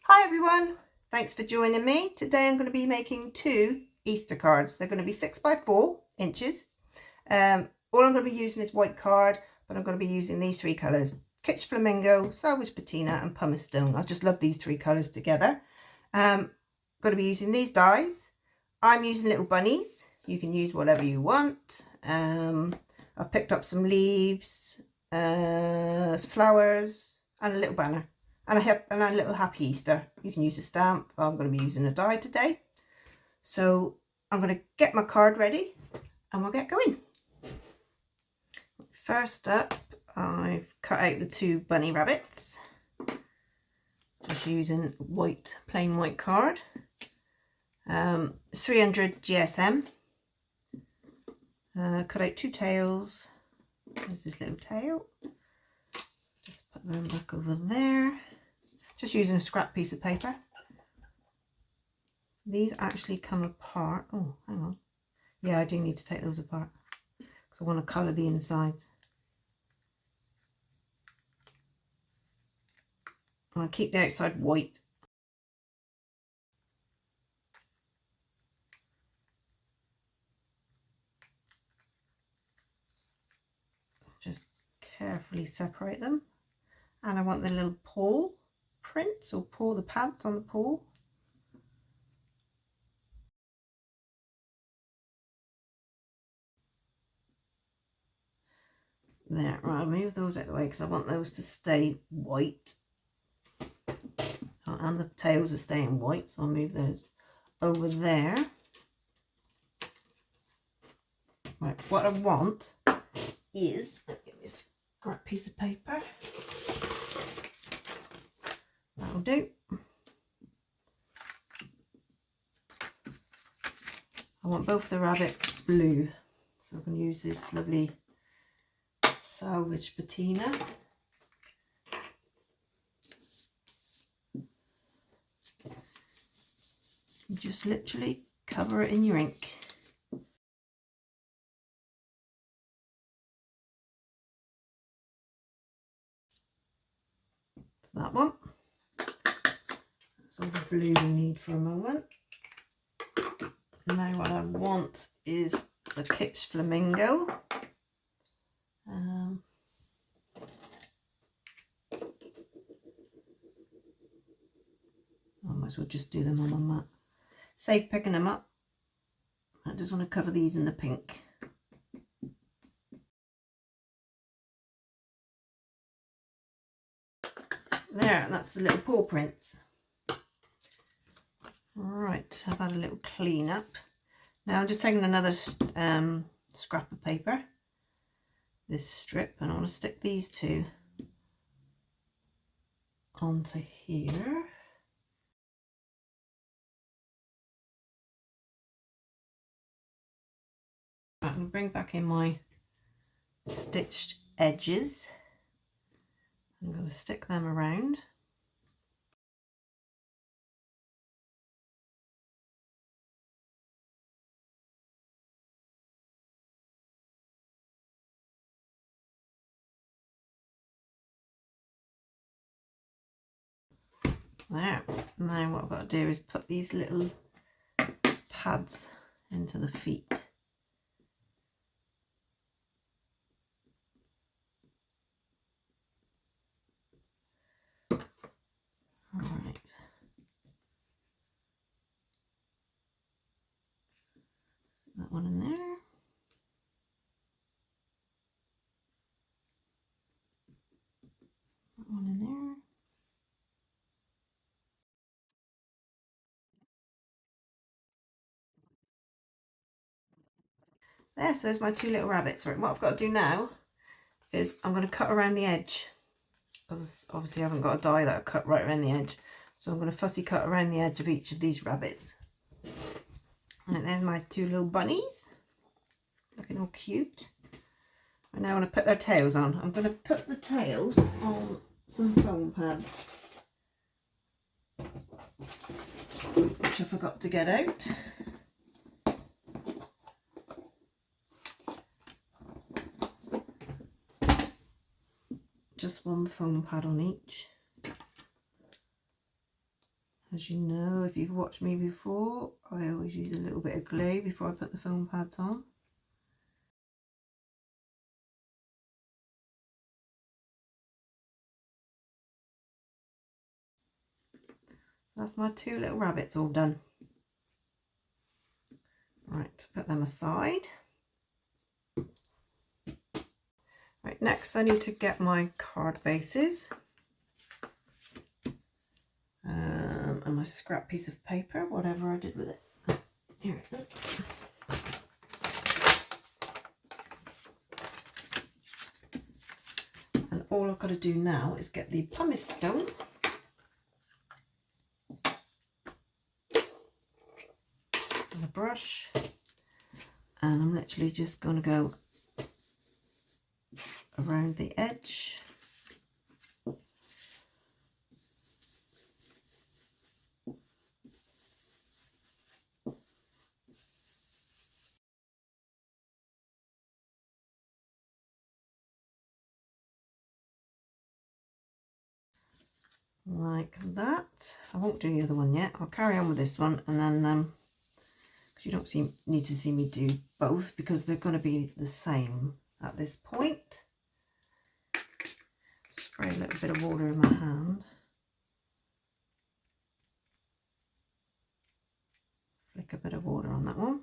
Hi everyone, thanks for joining me. Today I'm going to be making two Easter cards. They're going to be 6x4 inches. All I'm going to be using is white card, but I'm going to be using these three colours: Kitsch Flamingo, Salvage Patina and Pumice Stone. I just love these three colours together. Going to be using these dies. I'm using little bunnies. You can use whatever you want. I've picked up some leaves, flowers and a little banner. And a little happy Easter. You can use a stamp. I'm going to be using a die today. So I'm going to get my card ready and we'll get going. First up, I've cut out the two bunny rabbits. Just using plain white card. 300 GSM. Cut out two tails. There's this little tail. Just put them back over there. Just using a scrap piece of paper. These actually come apart. Oh, hang on. Yeah, I do need to take those apart because I want to colour the insides. I want to keep the outside white. Just carefully separate them. And I want the little paw prints, or the pads on the paw. There, right, I'll move those out of the way because I want those to stay white. And the tails are staying white, so I'll move those over there. Right, what I want is, get me a scrap piece of paper. That'll do. I want both the rabbits blue, so I'm going to use this lovely Salvage Patina. You just literally cover it in your ink. That one. That's all the blue we need for a moment. Now what I want is the Kitsch Flamingo. I might as well just do them on my mat. Save picking them up. I just want to cover these in the pink. There, that's the little paw prints. Right, I've had a little clean up. Now I'm just taking another scrap of paper, this strip, and I want to stick these two onto here. I'm going to bring back in my stitched edges. I'm going to stick them around. There. Now what I've got to do is put these little pads into the feet. Alright. That one in there. That one in there. There, so there's my two little rabbits. Right, what I've got to do now is I'm going to cut around the edge, because obviously I haven't got a die that I cut right around the edge. So I'm going to fussy cut around the edge of each of these rabbits. And there's my two little bunnies, looking all cute. And now I want to put their tails on. I'm going to put the tails on some foam pads, which I forgot to get out. Just one foam pad on each. As you know, if you've watched me before, I always use a little bit of glue before I put the foam pads on. That's my two little rabbits all done. Right, put them aside. Right, next I need to get my card bases and my scrap piece of paper, whatever I did with it. Here it is. And all I've got to do now is get the pumice stone. And a brush. And I'm literally just going to go around the edge. Like that. I won't do the other one yet. I'll carry on with this one, and then because you don't need to see me do both because they're going to be the same at this point. Spray a little bit of water in my hand. Flick a bit of water on that one.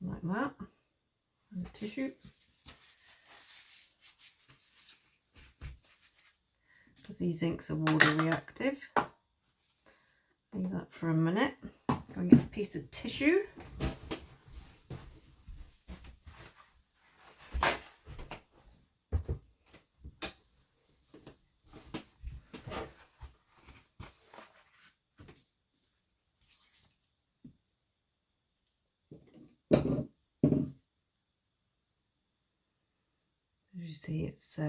Like that. And the tissue. Because these inks are water reactive. Leave that for a minute. Go and get a piece of tissue. As you see, it's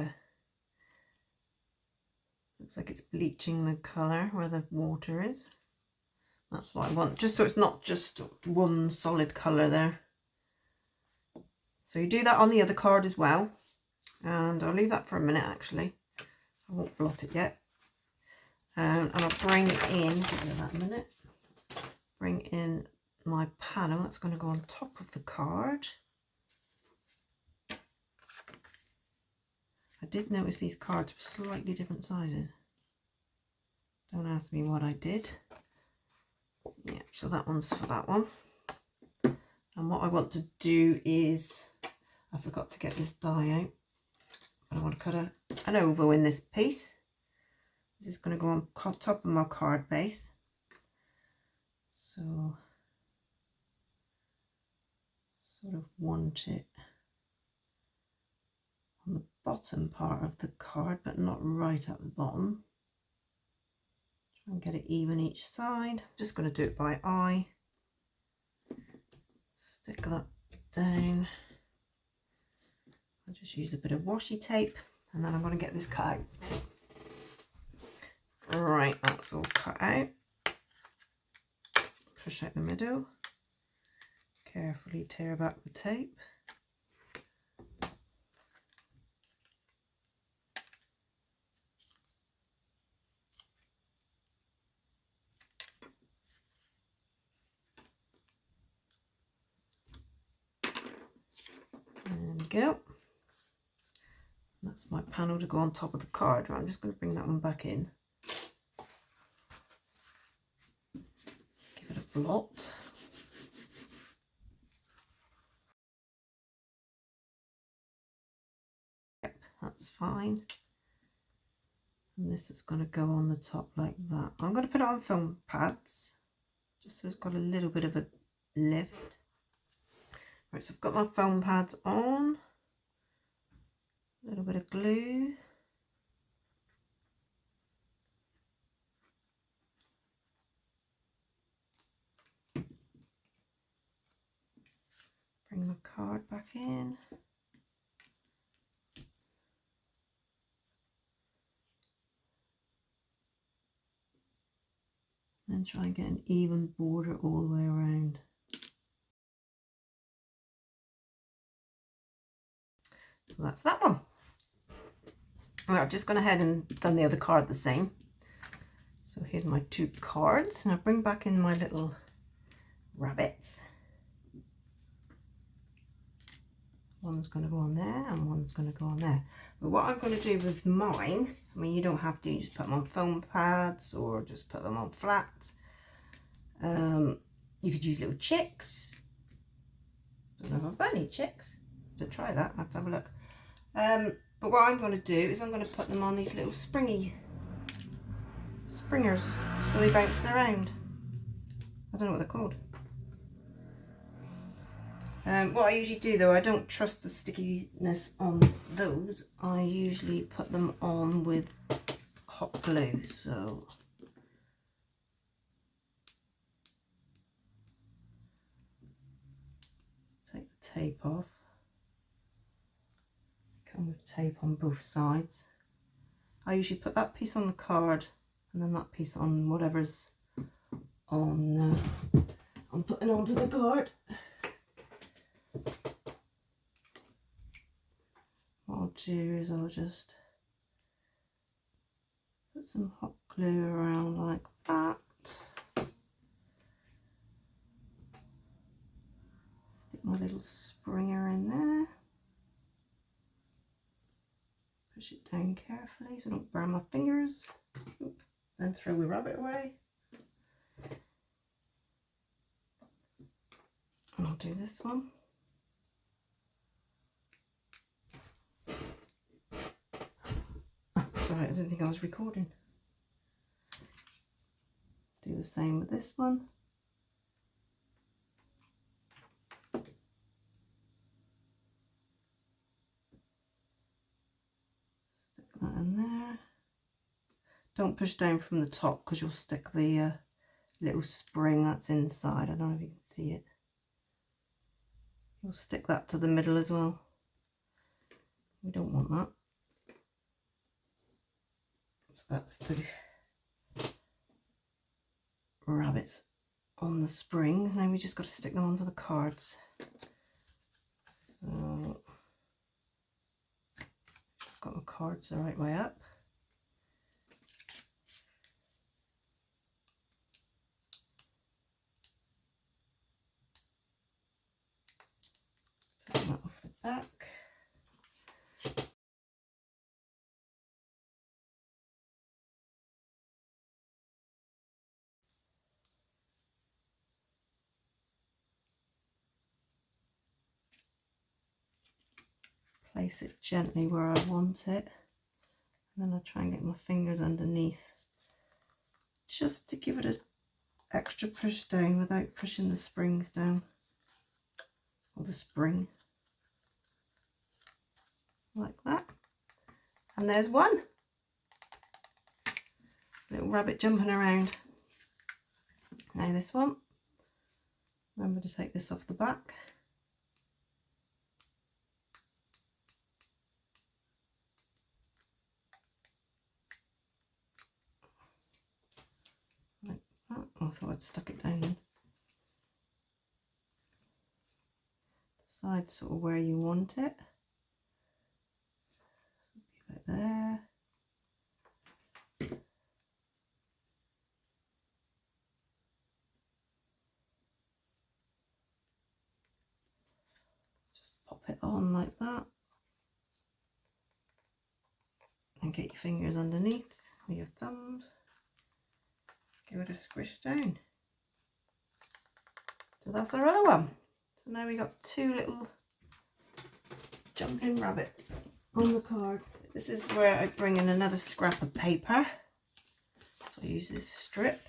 looks like it's bleaching the colour where the water is. That's what I want, just so it's not just one solid colour there. So you do that on the other card as well. And I'll leave that for a minute actually. I won't blot it yet. And I'll bring in, give me that a minute. Bring in my panel, that's going to go on top of the card. I did notice these cards were slightly different sizes. Don't ask me what I did. Yeah, so that one's for that one. And what I want to do is, I forgot to get this die out. But I want to cut an oval in this piece. This is going to go on top of my card base. So, sort of want it on the bottom part of the card, but not right at the bottom. Try and get it even each side. Just going to do it by eye. Stick that down. I'll just use a bit of washi tape, and then I'm going to get this cut out. Right, that's all cut out. Push out the middle. Carefully tear back the tape. There we go. That's my panel to go on top of the card. Right, I'm just going to bring that one back in. Give it a blot. Yep, that's fine. And this is going to go on the top like that. I'm going to put it on foam pads, just so it's got a little bit of a lift. Right, so I've got my foam pads on. A little bit of glue. Bring my card back in. And try and get an even border all the way around. So that's that one. Right, I've just gone ahead and done the other card the same. So here's my 2 cards, and I'll bring back in my little rabbits. One's going to go on there and one's going to go on there. But what I'm going to do with mine, I mean, you don't have to, you just put them on foam pads or just put them on flat. You could use little chicks. Don't know if I've got any chicks. To try that, I'll have to have a look. But what I'm going to do is I'm going to put them on these little springers so they bounce around. I don't know what they're called. What I usually do though, I don't trust the stickiness on those. I usually put them on with hot glue. So take the tape off. Come with tape on both sides. I usually put that piece on the card and then that piece on whatever's on I'm putting onto the card. What I'll do is I'll just put some hot glue around like that. Stick my little springer in there. Push it down carefully so I don't burn my fingers. Oop. Then throw the rabbit away. And I'll do this one. Sorry, I didn't think I was recording. Do the same with this one. Stick that in there. Don't push down from the top because you'll stick the little spring that's inside. I don't know if you can see it. You'll stick that to the middle as well. We don't want that. So that's the rabbits on the springs. Now we just got to stick them onto the cards. So got the cards the right way up. Take that off the back. Place it gently where I want it, and then I try and get my fingers underneath just to give it an extra push down without pushing the springs down, or the spring, like that. And there's one little rabbit jumping around. Now this one, remember to take this off the back. I thought I'd stuck it down in. Decide sort of where you want it. Give it there. Just pop it on like that. And get your fingers underneath with your thumbs. Give it a squish down. So that's our other one. So now we got 2 little jumping rabbits on the card. This is where I bring in another scrap of paper. So I use this strip.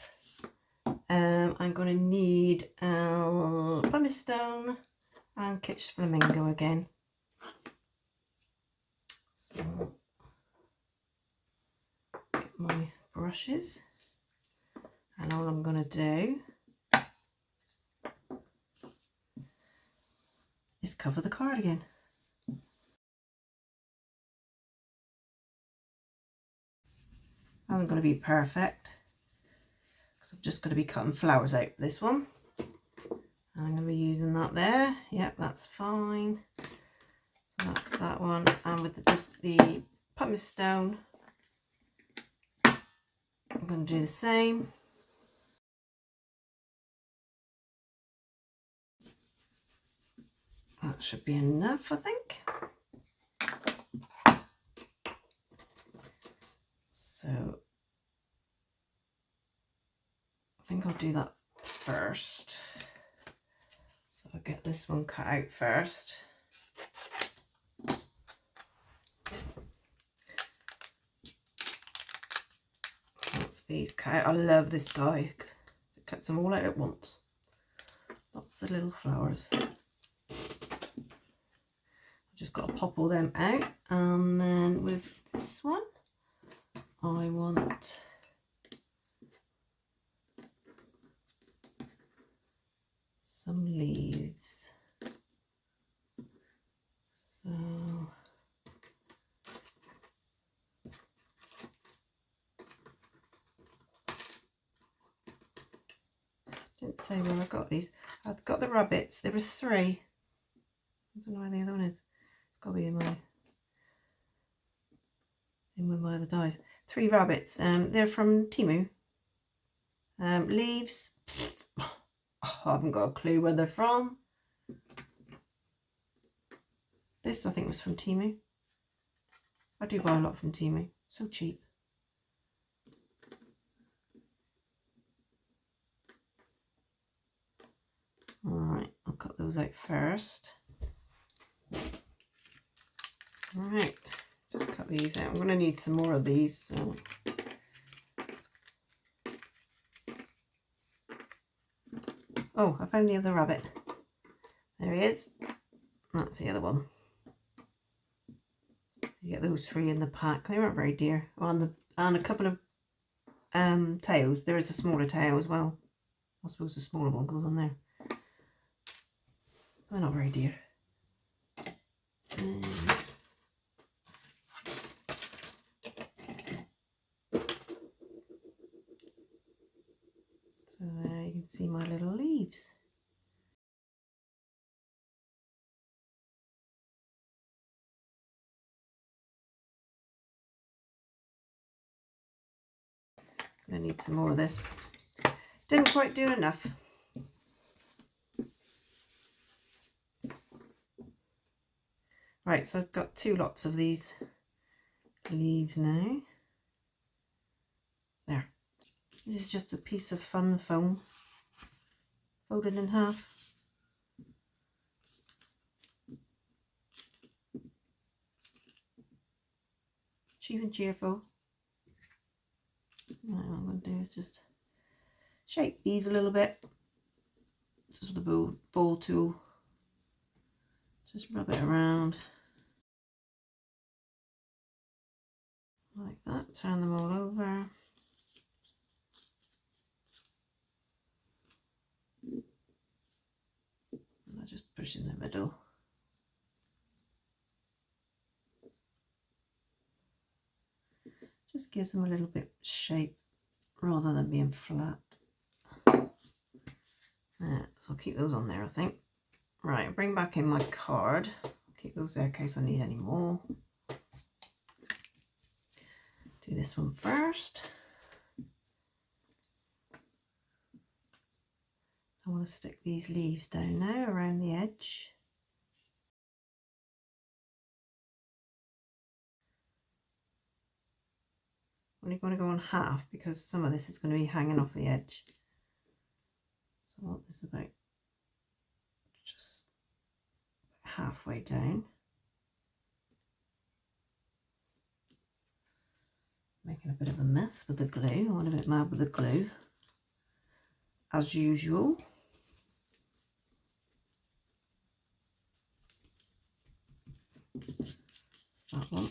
I'm going to need pumice stone and kitsch flamingo again. So get my brushes. And all I'm going to do is cover the card again. I'm going to be perfect because I'm just going to be cutting flowers out this one. And I'm going to be using that there. Yep, that's fine. So that's that one. And with just the pumice stone. I'm going to do the same. That should be enough, I think. So I think I'll do that first. So I'll get this one cut out first. That's these cut out. I love this die. It cuts them all out at once. Lots of little flowers. Just got to pop all them out, and then with this one I want some leaves. So didn't say where I got these. I've got the rabbits. There were 3. I don't know where the other one is. Got to be in with my other dies. 3 rabbits. They're from Temu. Leaves. I haven't got a clue where they're from. This I think was from Temu. I do buy a lot from Temu. So cheap. Alright, I'll cut those out first. Alright, just cut these out. I'm going to need some more of these. So. Oh, I found the other rabbit. There he is. That's the other one. You get those 3 in the pack. They weren't very dear. And a couple of tails. There is a smaller tail as well. I suppose the smaller one goes on there. They're not very dear. So there you can see my little leaves. I need some more of this. Didn't quite do enough. Right, so I've got 2 lots of these leaves now. There. This is just a piece of fun foam folded in half. Cheap and cheerful. What I'm going to do is just shape these a little bit. Just with the ball tool. Just rub it around. Like that. Turn them all over. And I just push in the middle. Just gives them a little bit of shape rather than being flat. There, so I'll keep those on there, I think. Right, I'll bring back in my card. I'll keep those there in case I need any more. Do this one first. I want to stick these leaves down now around the edge. I'm only going to go on half because some of this is going to be hanging off the edge. So I want this about just halfway down. Making a bit of a mess with the glue. I went a bit mad with the glue, as usual. That's that one.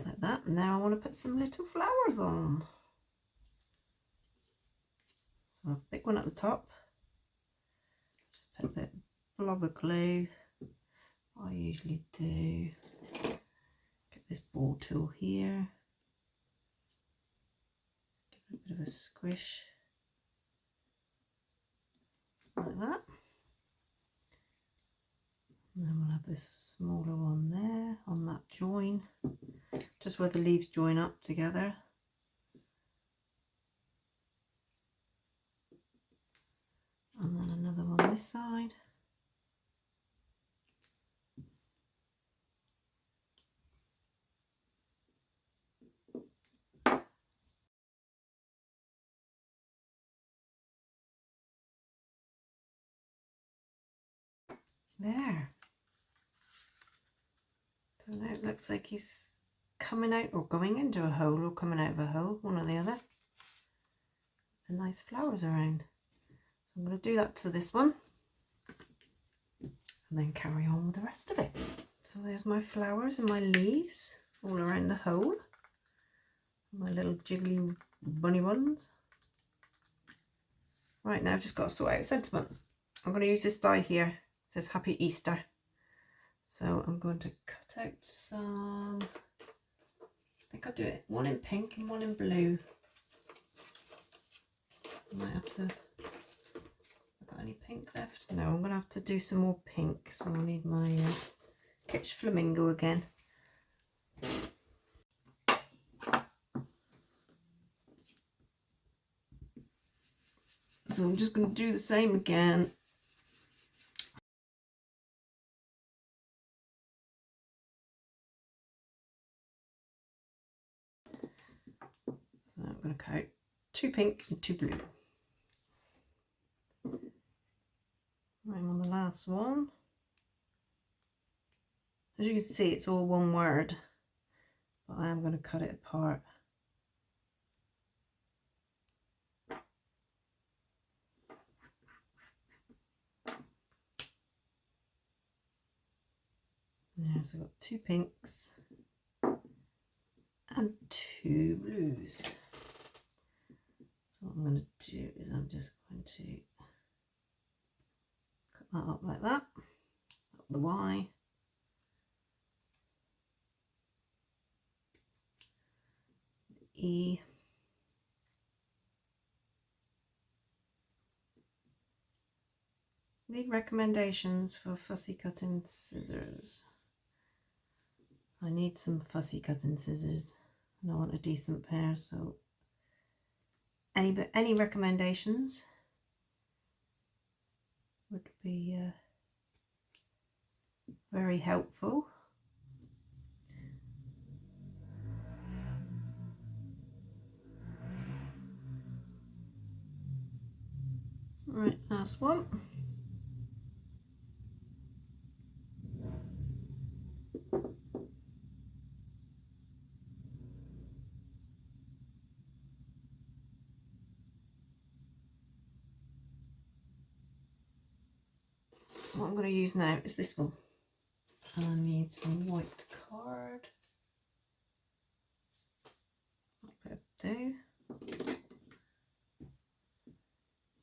Like that. Now I want to put some little flowers on. So I'll pick one at the top. Put a bit of blob of glue. What I usually do, get this ball tool here, give it a bit of a squish like that. And then we'll have this smaller one there on that join, just where the leaves join up together. And then another one this side. There. So now it looks like he's coming out or going into a hole or coming out of a hole, one or the other. The nice flowers around. So I'm going to do that to this one and then carry on with the rest of it. So there's my flowers and my leaves all around the hole. My little jiggly bunny ones. Right, now I've just got to sort out sentiment. I'm going to use this die here. It says Happy Easter. So I'm going to cut out some, I think I'll do it one in pink and one in blue. I might have to, have I got any pink left? No, I'm going to have to do some more pink. So I need my Kitsch Flamingo again. So I'm just going to do the same again. So I'm going to cut out 2 pinks and 2 blue. I'm on the last one. As you can see, it's all one word, but I am going to cut it apart. There, so I've got 2 pinks and 2 blues. So what I'm going to do is I'm just going to cut that up like that, up the Y. E. Need recommendations for fussy cutting scissors. I need some fussy cutting scissors and I want a decent pair, so any recommendations would be very helpful. Right, last one. What I'm going to use now is this one. And I need some white card. That'll do.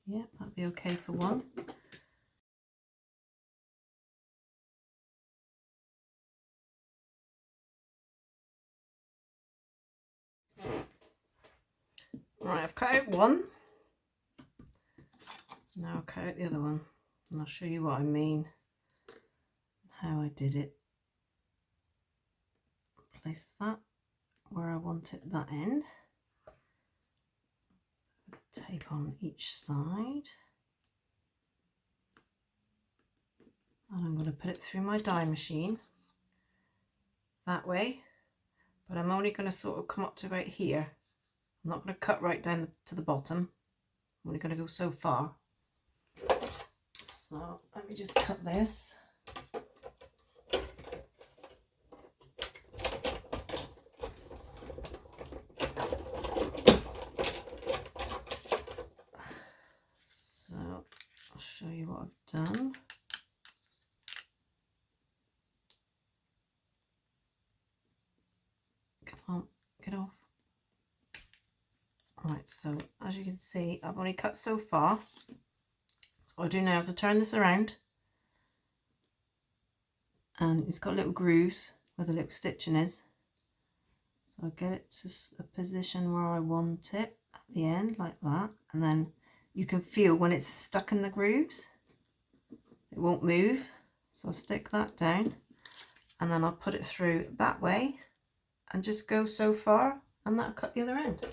Yeah, that'll be okay for one. Right, I've cut out one. Now I'll cut out the other one. And I'll show you what I mean. How I did it. Place that where I want it, that end. Tape on each side. And I'm going to put it through my die machine that way. But I'm only going to sort of come up to about here. I'm not going to cut right down to the bottom. I'm only going to go so far. So let me just cut this. So I'll show you what I've done. Come on, get off. Right, so as you can see, I've only cut so far. what I do now is I turn this around, and it's got little grooves where the little stitching is. So I get it to a position where I want it at the end, like that, and then you can feel when it's stuck in the grooves, it won't move. So I'll stick that down, and then I'll put it through that way and just go so far, and that'll cut the other end.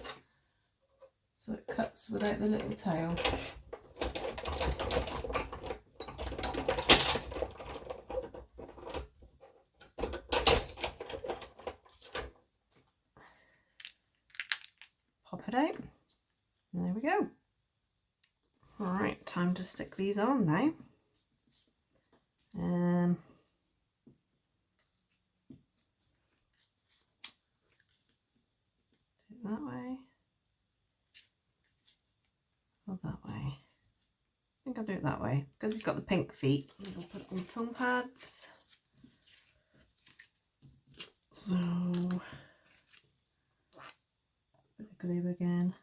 So it cuts without the little tail. Pop it out, and there we go. All right, time to stick these on now. That way, or that way. I think I'll do it that way because it's got the pink feet. I'll put it on foam pads. So, bit of glue again.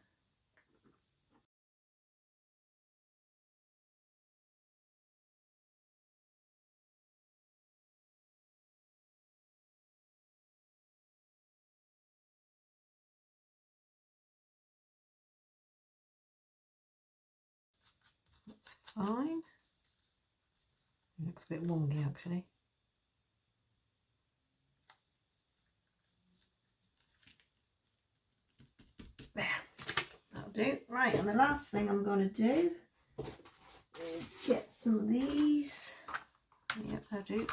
That's fine. It looks a bit wonky actually. There, that'll do. Right, and the last thing I'm going to do is get some of these. Yep, that'll do.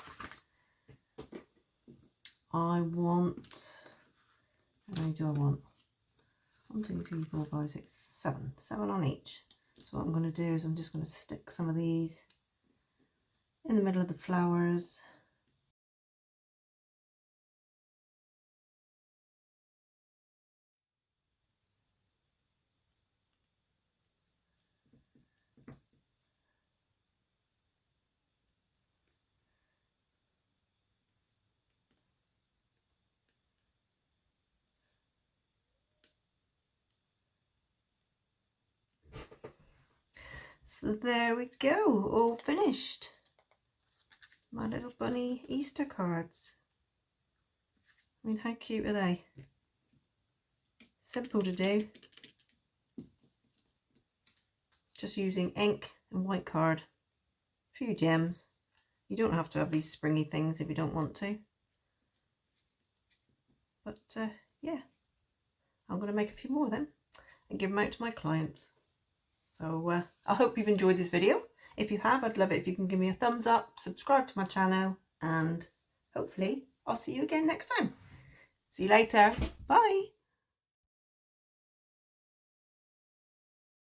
I want, how many do I want? 1, 2, 3, 4, 5, 6, 7. 7 on each. So what I'm going to do is I'm just going to stick some of these in the middle of the flowers. So there we go, all finished. My little bunny Easter cards. I mean, how cute are they? Simple to do. Just using ink and white card. A few gems. You don't have to have these springy things if you don't want to. But yeah, I'm going to make a few more of them and give them out to my clients. So I hope you've enjoyed this video. If you have, I'd love it if you can give me a thumbs up, subscribe to my channel, and hopefully I'll see you again next time. See you later. Bye.